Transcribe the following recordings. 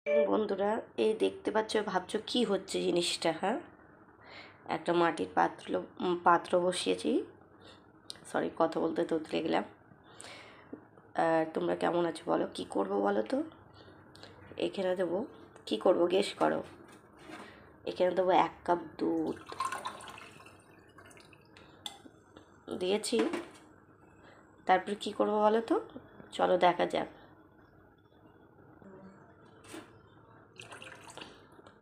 বন্ধুরা, এই দেখতে পাচ্ছ, ভাবছো কি হচ্ছে জিনিসটা? হ্যাঁ, একটা মাটির পাত্র বসিয়েছি। সরি, কথা বলতে তুতলে গেলাম। আর তোমরা কেমন আছো বলো? কি করব বলো তো? এখানে দেবো, কি করব গেস করো। এখানে দেবো 1 কাপ দুধ দিয়েছি। তারপর কি করব বলো তো? চলো দেখা যাক।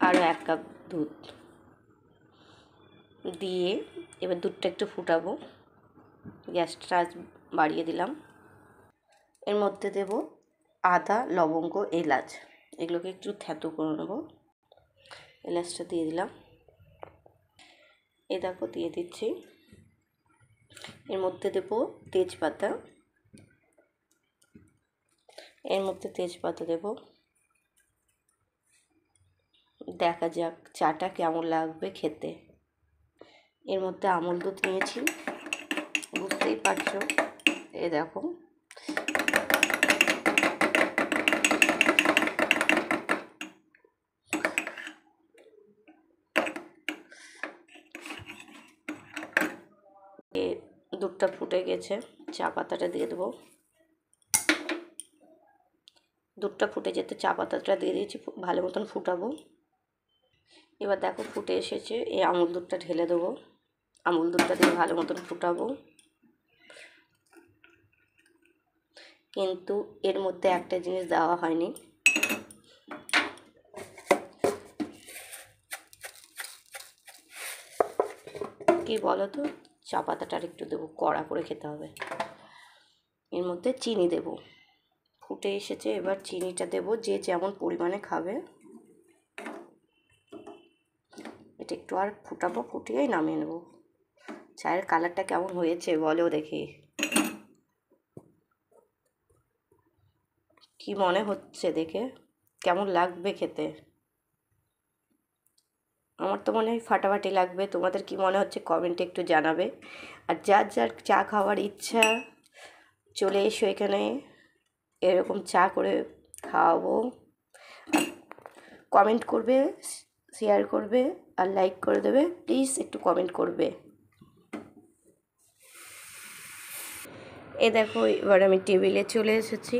আরও 1 কাপ দুধ দিয়ে এবার দুধটা একটু ফুটাবো। গ্যাসটা বাড়িয়ে দিলাম। এর মধ্যে দেব আদা, লবঙ্গ, এলাচ, এগুলোকে একটু থ্যাতো করে নেবো। এলাচটা দিয়ে দিলাম। এ দেখো দিয়ে দিচ্ছি। এর মধ্যে দেব তেজপাতা। দেব। দেখা যাক চাটা কেমন লাগবে খেতে। এর মধ্যে আমল দুধ নিয়েছি, বুঝতেই পারছো। এ দেখো, দুধটা ফুটে গেছে। চা পাতাটা দিয়ে দেবো। দুধটা ফুটে যেতে চা পাতাটা দিয়ে দিয়েছি, ভালো মতন ফুটাবো। এবার দেখো ফুটে এসেছে। এই আমুল দুধটা ঢেলে দেবো। আমুল দুধটা দিয়ে ভালো মতন ফুটাবো। কিন্তু এর মধ্যে একটা জিনিস দেওয়া হয়নি। কি বলো তো? চা পাতাটা আর একটু দেবো, কড়া করে খেতে হবে। এর মধ্যে চিনি দেব। ফুটে এসেছে, এবার চিনিটা দেব যে যেমন পরিমাণে খাবে। এটা একটু আর ফুটাবো, ফুটিয়েই নামিয়ে নেব। চায়ের কালারটা কেমন হয়েছে বলো দেখি। কি মনে হচ্ছে দেখে? কেমন লাগবে খেতে? আমার তো মনে হয় ফাটাফাটি লাগবে। তোমাদের কি মনে হচ্ছে কমেন্টে একটু জানাবে। আর যার যার চা খাওয়ার ইচ্ছা, চলে এসো এখানে, এরকম চা করে খাওয়াবো। কমেন্ট করবে, শেয়ার করবে আর লাইক করে দেবে। প্লিজ একটু কমেন্ট করবে। এ দেখো, এবার আমি টেবিলে চলে এসেছি।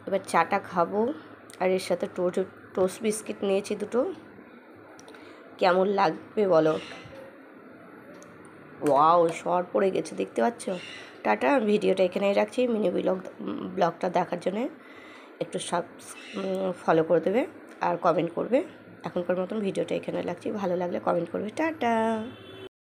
এবার চাটা খাবো। আর এর সাথে টোস্ট বিস্কিট নিয়েছি দুটো। কেমন লাগবে বলো? ওয়াও, শর্ট পড়ে গেছে, দেখতে পাচ্ছ? টাটা। ভিডিওটা এখানেই রাখছি। মিনি ব্লগটা দেখার জন্যে একটু ফলো করে দেবে আর কমেন্ট করবে। এখনকার মতন ভিডিওটা এখানে রাখছি। ভালো লাগলে কমেন্ট করবে। টাটা।